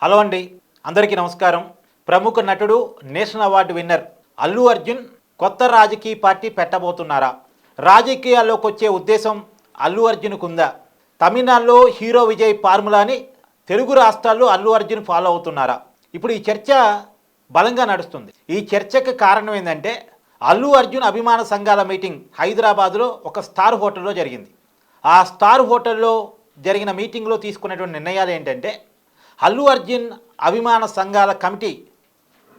Hello అండి, అందరికీ నమస్కారం. ప్రముఖ నటుడు, national award winner Allu Arjun కొత్త రాజకీయ పార్టీ పెట్టబోతున్నారా? రాజకీయాల్లోకి వచ్చే ఉద్దేశం అల్లు అర్జున్కు ఉందా? తమిళనాడులో హీరో విజయ్ ఫార్ములాని తెలుగు రాష్ట్రాల్లో అల్లు అర్జున్ ఫాలో అవుతున్నారా? ఇప్పుడు ఈ చర్చ బలంగా నడుస్తుంది. ఈ చర్చకు కారణం ఏంటంటే అల్లు అర్జున్ అభిమాన సంఘాల మీటింగ్ హైదరాబాద్లో ఒక స్టార్ హోటల్లో జరిగింది. ఆ స్టార్ హోటల్లో జరిగిన మీటింగ్లో తీసుకున్నటువంటి నిర్ణయాలు ఏంటంటే అల్లు అర్జున్ అభిమాన సంఘాల కమిటీ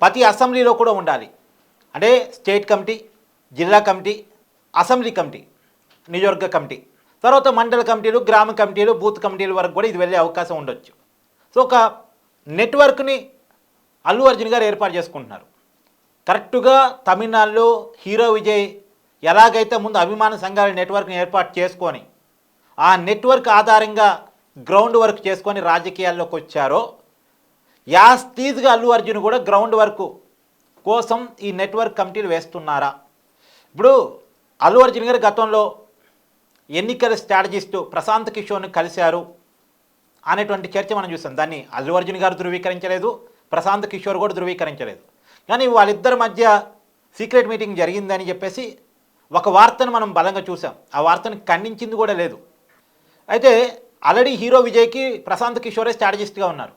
ప్రతి అసెంబ్లీలో కూడా ఉండాలి. అంటే స్టేట్ కమిటీ, జిల్లా కమిటీ, అసెంబ్లీ కమిటీ, నియోజకవర్గ కమిటీ, తర్వాత మండల కమిటీలు, గ్రామ కమిటీలు, బూత్ కమిటీల వరకు కూడా ఇది వెళ్ళే అవకాశం ఉండొచ్చు. సో ఒక నెట్వర్క్ని అల్లు అర్జున్ గారు ఏర్పాటు చేసుకుంటున్నారు. కరెక్టుగా తమిళనాడులో హీరో విజయ్ ఎలాగైతే ముందు అభిమాన సంఘాల నెట్వర్క్ని ఏర్పాటు చేసుకొని ఆ నెట్వర్క్ ఆధారంగా గ్రౌండ్ వర్క్ చేసుకొని రాజకీయాల్లోకి వచ్చారో యాస్టీజ్గా అల్లు అర్జున్ కూడా గ్రౌండ్ వర్క్ కోసం ఈ నెట్వర్క్ కమిటీలు వేస్తున్నారా? ఇప్పుడు అల్లు అర్జున్ గారు గతంలో ఎన్నికల స్ట్రాటజిస్టు ప్రశాంత్ కిషోర్ని కలిశారు అనేటువంటి చర్చ మనం చూస్తాం. దాన్ని అల్లు అర్జున్ గారు ధృవీకరించలేదు, ప్రశాంత్ కిషోర్ కూడా ధృవీకరించలేదు. కానీ వాళ్ళిద్దరి మధ్య సీక్రెట్ మీటింగ్ జరిగిందని చెప్పేసి ఒక వార్తను మనం బలంగా చూసాం. ఆ వార్తను ఖండించింది కూడా లేదు. అయితే ఆల్రెడీ హీరో విజయ్కి ప్రశాంత్ కిషోరే స్ట్రాటజిస్ట్గా ఉన్నారు.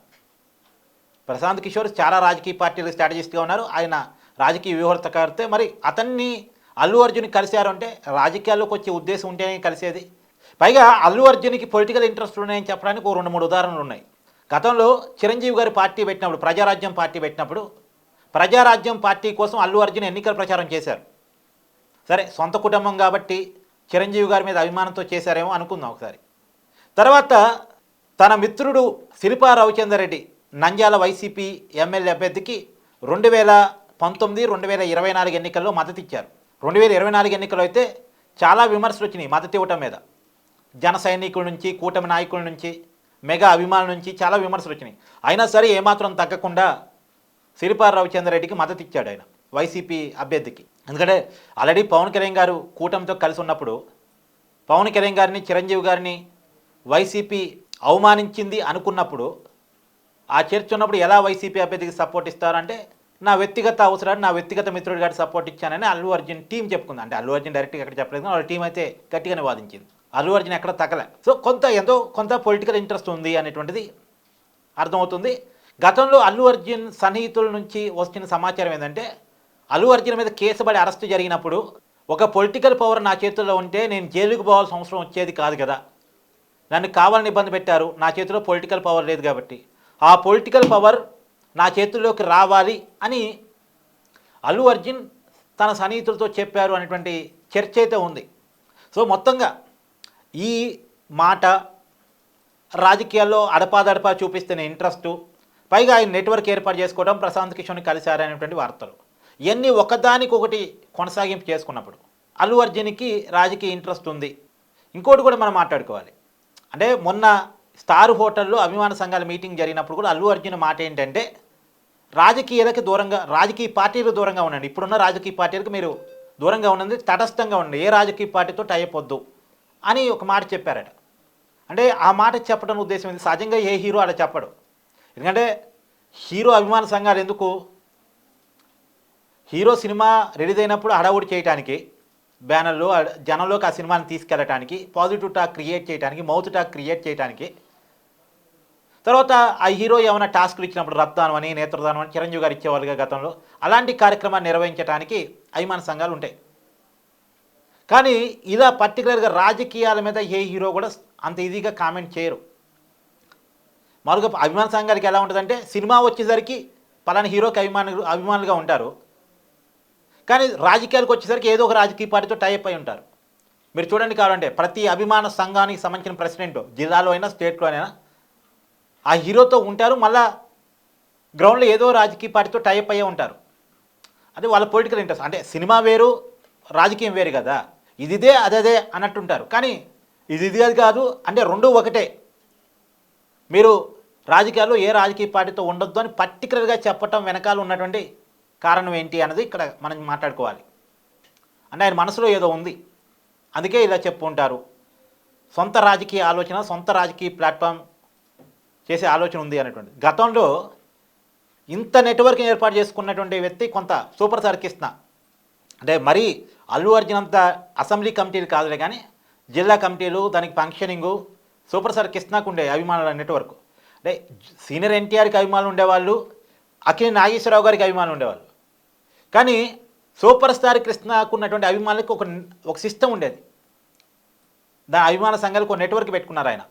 ప్రశాంత్ కిషోర్ చాలా రాజకీయ పార్టీలకు స్ట్రాటజిస్ట్గా ఉన్నారు. ఆయన రాజకీయ వ్యూహకర్తే. మరి అతన్ని అల్లు అర్జున్ కలిశారు అంటే రాజకీయాల్లోకి వచ్చే ఉద్దేశం ఉంటేనే కలిసేది. పైగా అల్లు అర్జున్కి పొలిటికల్ ఇంట్రెస్ట్ ఉన్నాయని చెప్పడానికి ఒక 2-3 ఉదాహరణలు ఉన్నాయి. గతంలో చిరంజీవి గారి పార్టీ పెట్టినప్పుడు, ప్రజారాజ్యం పార్టీ పెట్టినప్పుడు, ప్రజారాజ్యం పార్టీ కోసం అల్లు అర్జున్ ఎన్నికల ప్రచారం చేశారు. సరే, సొంత కుటుంబం కాబట్టి చిరంజీవి గారి మీద అభిమానంతో చేశారేమో అనుకుందాం ఒకసారి. తర్వాత తన మిత్రుడు శిల్పా రవిచందర్ రెడ్డి నంద్యాల వైసీపీ ఎమ్మెల్యే అభ్యర్థికి 2019, 2024 ఎన్నికల్లో మద్దతు ఇచ్చారు. 2024 ఎన్నికల్లో అయితే చాలా విమర్శలు వచ్చినాయి మద్దతు ఇవ్వటం మీద. జన సైనికుల నుంచి, కూటమి నాయకుల నుంచి, మెగా అభిమానుల నుంచి చాలా విమర్శలు వచ్చినాయి. అయినా సరే ఏమాత్రం తగ్గకుండా శిల్పా రవిచందర్ రెడ్డికి మద్దతు ఇచ్చాడు ఆయన, వైసీపీ అభ్యర్థికి. ఎందుకంటే ఆల్రెడీ పవన్ కళ్యాణ్ గారు కూటమితో కలిసి ఉన్నప్పుడు పవన్ కళ్యాణ్ గారిని, చిరంజీవి గారిని వైసీపీ అవమానించింది అనుకున్నప్పుడు, ఆ చర్చ ఉన్నప్పుడు ఎలా వైసీపీ అభ్యర్థికి సపోర్ట్ ఇస్తారంటే నా వ్యక్తిగత అవసరాన్ని నా వ్యక్తిగత మిత్రుడి గారికి సపోర్ట్ ఇచ్చానని అల్లు అర్జున్ టీం చెప్పుకుంది. అంటే అల్లు అర్జున్ డైరెక్ట్గా ఎక్కడ చెప్పలేదు, వాళ్ళ టీం అయితే గట్టిగానే వాదించింది. అల్లు అర్జున్ ఎక్కడ తగ్గలే. సో కొంత పొలిటికల్ ఇంట్రెస్ట్ ఉంది అనేటువంటిది అర్థమవుతుంది. గతంలో అల్లు అర్జున్ సన్నిహితుల నుంచి వచ్చిన సమాచారం ఏంటంటే అల్లు అర్జున్ మీద కేసు పడి అరెస్ట్ జరిగినప్పుడు ఒక పొలిటికల్ పవర్ నా చేతుల్లో ఉంటే నేను జైలుకు పోవాల్సిన అవసరం వచ్చేది కాదు కదా, నన్ను కావాలని ఇబ్బంది పెట్టారు, నా చేతిలో పొలిటికల్ పవర్ లేదు కాబట్టి ఆ పొలిటికల్ పవర్ నా చేతుల్లోకి రావాలి అని అల్లు అర్జున్ తన సన్నిహితులతో చెప్పారు అనేటువంటి చర్చ అయితే ఉంది. సో మొత్తంగా ఈ మాట రాజకీయాల్లో అడపాదడపా చూపిస్తున్న ఇంట్రెస్టు, పైగా ఆయన నెట్వర్క్ ఏర్పాటు చేసుకోవడం, ప్రశాంత్ కిషోర్ని కలిశారనేటువంటి వార్తలు, ఇవన్నీ ఒకదానికొకటి కొనసాగింపు చేసుకున్నప్పుడు అల్లు అర్జున్కి రాజకీయ ఇంట్రెస్ట్ ఉంది. ఇంకోటి కూడా మనం మాట్లాడుకోవాలి. అంటే మొన్న స్టార్ హోటల్లో అభిమాన సంఘాల మీటింగ్ జరిగినప్పుడు కూడా అల్లు అర్జున్ మాట ఏంటంటే రాజకీయాలకి దూరంగా, రాజకీయ పార్టీలకు దూరంగా ఉండండి, ఇప్పుడున్న రాజకీయ పార్టీలకు మీరు దూరంగా ఉన్నది, తటస్థంగా ఉండండి, ఏ రాజకీయ పార్టీతో టైప్ వద్దు అని ఒక మాట చెప్పారట. అంటే ఆ మాట చెప్పడం ఉద్దేశం ఏంటి? సహజంగా ఏ హీరో అలా చెప్పడు. ఎందుకంటే హీరో అభిమాన సంఘాలు ఎందుకు? హీరో సినిమా రిలీజ్ అయినప్పుడు హడావుడి చేయడానికి, బ్యానర్లు జనంలోకి ఆ సినిమాని తీసుకెళ్ళటానికి, పాజిటివ్ టాక్ క్రియేట్ చేయడానికి, మౌత్ టాక్ క్రియేట్ చేయడానికి, తర్వాత ఆ హీరో ఏమైనా టాస్క్లు ఇచ్చినప్పుడు రక్తదానం అని, నేత్రదానం అని చిరంజీవి గారు ఇచ్చేవాళ్ళుగా గతంలో, అలాంటి కార్యక్రమాన్ని నిర్వహించడానికి అభిమాన సంఘాలు ఉంటాయి. కానీ ఇలా పర్టికులర్గా రాజకీయాల మీద ఏ హీరో కూడా అంత ఈజీగా కామెంట్ చేయరు. మామూలుగా అభిమాన సంఘాలకి ఎలా ఉంటుందంటే సినిమా వచ్చేసరికి పలానా హీరోకి అభిమానులుగా ఉంటారు, కానీ రాజకీయాలకు వచ్చేసరికి ఏదో ఒక రాజకీయ పార్టీతో టైప్ అయి ఉంటారు. మీరు చూడండి, కావాలంటే ప్రతి అభిమాన సంఘానికి సంబంధించిన ప్రెసిడెంట్ జిల్లాలో అయినా స్టేట్లో అయినా ఆ హీరోతో ఉంటారు, మళ్ళా గ్రౌండ్లో ఏదో రాజకీయ పార్టీతో టైప్ అయ్యే ఉంటారు. అదే వాళ్ళ పొలిటికల్ ఇంట్రెస్ట్. అంటే సినిమా వేరు, రాజకీయం వేరు కదా, ఇదిదే అదే అన్నట్టుంటారు. కానీ ఇది అది కాదు, అంటే రెండూ ఒకటే. మీరు రాజకీయాల్లో ఏ రాజకీయ పార్టీతో ఉండొద్దు అని పర్టికులర్గా చెప్పటం వెనకాల ఉన్నటువంటి కారణం ఏంటి అన్నది ఇక్కడ మనం మాట్లాడుకోవాలి. అంటే ఆయన మనసులో ఏదో ఉంది, అందుకే ఇలా చెప్పుకుంటారు. సొంత రాజకీయ ఆలోచన, సొంత రాజకీయ ప్లాట్ఫామ్ చేసే ఆలోచన ఉంది అనేటువంటి గతంలో ఇంత నెట్వర్క్ని ఏర్పాటు చేసుకున్నటువంటి వ్యక్తి కొంత సూపర్ స్టార్ కృష్ణ. అంటే మరీ అల్లు అర్జున్ అంత అసెంబ్లీ కమిటీలు కాదులే కానీ జిల్లా కమిటీలు దానికి ఫంక్షనింగు సూపర్ స్టార్ కృష్ణకు ఉండే అభిమానుల నెట్వర్క్. అంటే సీనియర్ ఎన్టీఆర్కి అభిమానులు ఉండేవాళ్ళు, అఖిల నాగేశ్వరరావు గారికి అభిమానులు ఉండేవాళ్ళు. కానీ సూపర్ స్టార్ కృష్ణకు ఉన్నటువంటి అభిమానులకు ఒక సిస్టమ్ ఉండేది. దాని అభిమాన సంఘాలకు ఒక నెట్వర్క్ పెట్టుకున్నారు ఆయన,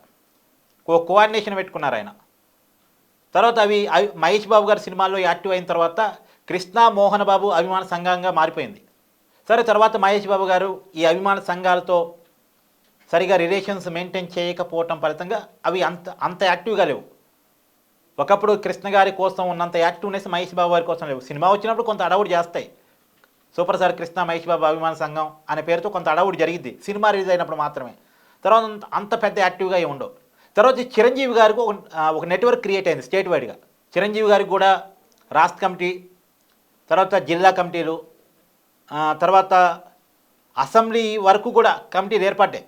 ఒక కోఆర్డినేషన్ పెట్టుకున్నారు ఆయన. తర్వాత అవి మహేష్ బాబు గారి సినిమాల్లో యాక్టివ్ అయిన తర్వాత కృష్ణ మోహన్ బాబు అభిమాన సంఘంగా మారిపోయింది. సరే, తర్వాత మహేష్ బాబు గారు ఈ అభిమాన సంఘాలతో సరిగా రిలేషన్స్ మెయింటైన్ చేయకపోవటం ఫలితంగా అవి అంత యాక్టివ్గా లేవు. ఒకప్పుడు కృష్ణ గారి కోసం ఉన్నంత యాక్టివ్నెస్ మహేష్ బాబు గారి కోసం లేవు. సినిమా వచ్చినప్పుడు కొంత అడవుడు చేస్తాయి. సూపర్ స్టార్ కృష్ణ మహేష్ బాబు అభిమాన సంఘం అనే పేరుతో కొంత అడవుడు జరిగింది సినిమా రిలీజ్ అయినప్పుడు మాత్రమే. తర్వాత అంత పెద్ద యాక్టివ్గా ఏమి ఉండవు. తర్వాత చిరంజీవి గారికి ఒక నెట్వర్క్ క్రియేట్ అయింది స్టేట్ వైడ్గా. చిరంజీవి గారికి కూడా రాష్ట్ర కమిటీ, తర్వాత జిల్లా కమిటీలు, తర్వాత అసెంబ్లీ వరకు కూడా కమిటీలు ఏర్పడ్డాయి.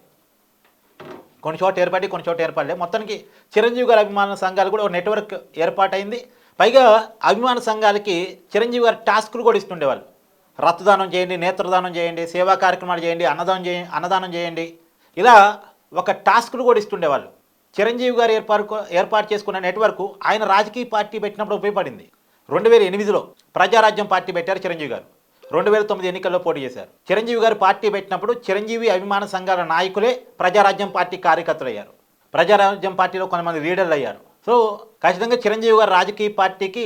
కొన్ని చోట్ల ఏర్పడి కొన్ని చోట్ల ఏర్పడలే. మొత్తానికి చిరంజీవి గారి అభిమాన సంఘాలు కూడా ఒక నెట్వర్క్ ఏర్పాటైంది. పైగా అభిమాన సంఘాలకి చిరంజీవి గారి టాస్కులు కూడా ఇస్తుండేవాళ్ళు. రక్తదానం చేయండి, నేత్రదానం చేయండి, సేవా కార్యక్రమాలు చేయండి, అన్నదానం చేయండి, ఇలా ఒక టాస్కులు కూడా ఇస్తుండేవాళ్ళు. చిరంజీవి గారు ఏర్పాటు చేసుకున్న నెట్వర్క్ ఆయన రాజకీయ పార్టీ పెట్టినప్పుడు ఉపయోగపడింది. 2008లో ప్రజారాజ్యం పార్టీ పెట్టారు చిరంజీవి గారు. 2009 ఎన్నికల్లో పోటీ చేశారు. చిరంజీవి గారు పార్టీ పెట్టినప్పుడు చిరంజీవి అభిమాన సంఘాల నాయకులే ప్రజారాజ్యం పార్టీ కార్యకర్తలు అయ్యారు. ప్రజారాజ్యం పార్టీలో కొంతమంది లీడర్లు అయ్యారు. సో ఖచ్చితంగా చిరంజీవి గారు రాజకీయ పార్టీకి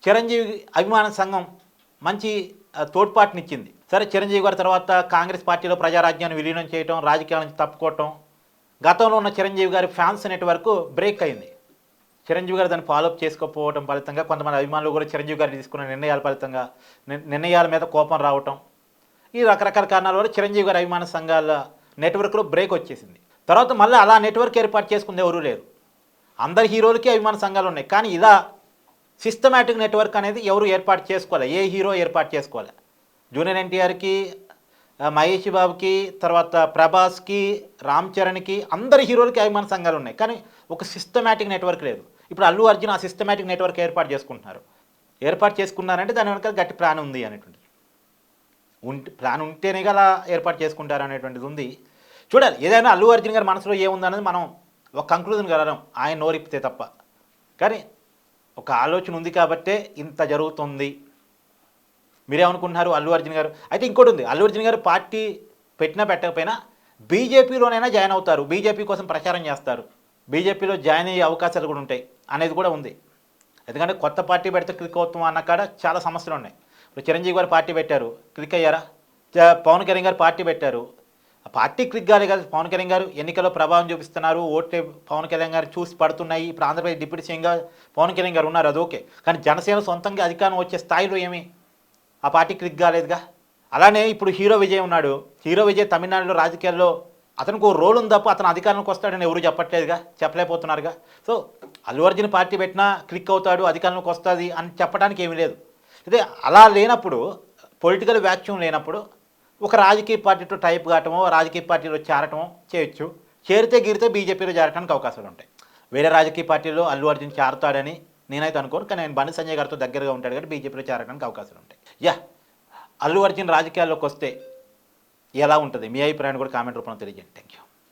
చిరంజీవి అభిమాన సంఘం మంచి తోడ్పాటునిచ్చింది. సరే, చిరంజీవి గారి తర్వాత కాంగ్రెస్ పార్టీలో ప్రజారాజ్యాన్ని విలీనం చేయటం, రాజకీయాల నుంచి తప్పుకోవటం, గతంలో ఉన్న చిరంజీవి గారి ఫ్యాన్స్ నెట్వర్క్ బ్రేక్ అయింది. చిరంజీవి గారు దాన్ని ఫాలోఅప్ చేసుకోకపోవడం ఫలితంగా కొంతమంది అభిమానులు కూడా చిరంజీవి గారు తీసుకున్న నిర్ణయాల ఫలితంగా నిర్ణయాల మీద కోపం రావటం, ఈ రకరకాల కారణాల వల్ల చిరంజీవి గారి అభిమాన సంఘాల నెట్వర్క్లో బ్రేక్ వచ్చేసింది. తర్వాత మళ్ళీ అలా నెట్వర్క్ ఏర్పాటు చేసుకుంది ఎవరూ లేరు. అందరి హీరోలకి అభిమాన సంఘాలు ఉన్నాయి, కానీ ఇలా సిస్టమేటిక్ నెట్వర్క్ అనేది ఎవరు ఏర్పాటు చేసుకోవాలి, ఏ హీరో ఏర్పాటు చేసుకోవాలి. జూనియర్ ఎన్టీఆర్కి, మహేష్ బాబుకి, తర్వాత ప్రభాస్కి, రామ్ చరణ్కి, అందరి హీరోలకి అభిమాన సంఘాలు ఉన్నాయి, కానీ ఒక సిస్టమేటిక్ నెట్వర్క్ లేదు. ఇప్పుడు అల్లు అర్జున్ ఆ సిస్టమేటిక్ నెట్వర్క్ ఏర్పాటు చేసుకున్నారంటే దాని వెనక గట్టి ప్లాన్ ఉంది అనేటువంటిది ప్లాన్ ఉంటేనే అలా ఏర్పాటు చేసుకుంటారు అనేటువంటిది ఉంది. చూడాలి, ఏదైనా అల్లు అర్జున్ గారి మనసులో ఏముందనేది మనం ఒక కంక్లూజన్ కలగడం ఆయన నోరిప్పితే తప్ప. కానీ ఒక ఆలోచన ఉంది కాబట్టే ఇంత జరుగుతుంది. మీరేమనుకుంటున్నారు అల్లు అర్జున్ గారు? అయితే ఇంకోటి ఉంది, అల్లు అర్జున్ గారు పార్టీ పెట్టకపోయినా బీజేపీలోనైనా జాయిన్ అవుతారు, బీజేపీ కోసం ప్రచారం చేస్తారు, బీజేపీలో జాయిన్ అయ్యే అవకాశాలు కూడా ఉంటాయి అనేది కూడా ఉంది. ఎందుకంటే కొత్త పార్టీ పెడితే క్లిక్ అవుతాం అన్న కాడ చాలా సమస్యలు ఉన్నాయి. ఇప్పుడు చిరంజీవి గారు పార్టీ పెట్టారు, క్లిక్ అయ్యారా? పవన్ కళ్యాణ్ గారు పార్టీ పెట్టారు, ఆ పార్టీ క్లిక్ కాలే కదా. పవన్ కళ్యాణ్ గారు ఎన్నికల్లో ప్రభావం చూపిస్తున్నారు, ఓట్లు పవన్ కళ్యాణ్ గారు చూసి పడుతున్నాయి. ఇప్పుడు ఆంధ్రప్రదేశ్ డిప్యూటీ సీఎంగా పవన్ కళ్యాణ్ గారు ఉన్నారు, అది ఓకే. కానీ జనసేన సొంతంగా అధికారం వచ్చే స్థాయిలో ఏమీ ఆ పార్టీ క్లిక్ కాలేదుగా. అలానే ఇప్పుడు హీరో విజయ్ ఉన్నాడు, హీరో విజయ్ తమిళనాడులో రాజకీయాల్లో అతనికి ఒక రోల్ ఉంది తప్ప అతను అధికారంలోకి వస్తాడని ఎవరు చెప్పలేకపోతున్నారుగా. సో అల్లు అర్జున్ పార్టీ పెట్టినా క్లిక్ అవుతాడు, అధికారంలోకి వస్తుంది అని చెప్పడానికి ఏమీ లేదు. ఇదే అలా లేనప్పుడు, పొలిటికల్ వ్యాక్యూమ్ లేనప్పుడు ఒక రాజకీయ పార్టీతో టైప్ కావటమో, రాజకీయ పార్టీలో చేరటమో చేయొచ్చు. చేరితే బీజేపీలో చేరడానికి అవకాశాలు ఉంటాయి. వేరే రాజకీయ పార్టీలో అల్లు అర్జున్ చేరతాడని నేనైతే అనుకోను, కానీ ఆయన బండి సంజయ్ గారితో దగ్గరగా ఉంటాడు కాబట్టి బీజేపీలో చేరడానికి అవకాశాలు ఉంటాయి. అల్లు అర్జున్ రాజకీయాల్లోకి వస్తే ఎలా ఉంటుంది? మీ అభిప్రాయాన్ని కూడా కామెంట్ రూపంలో తెలియజేయండి. Thank you.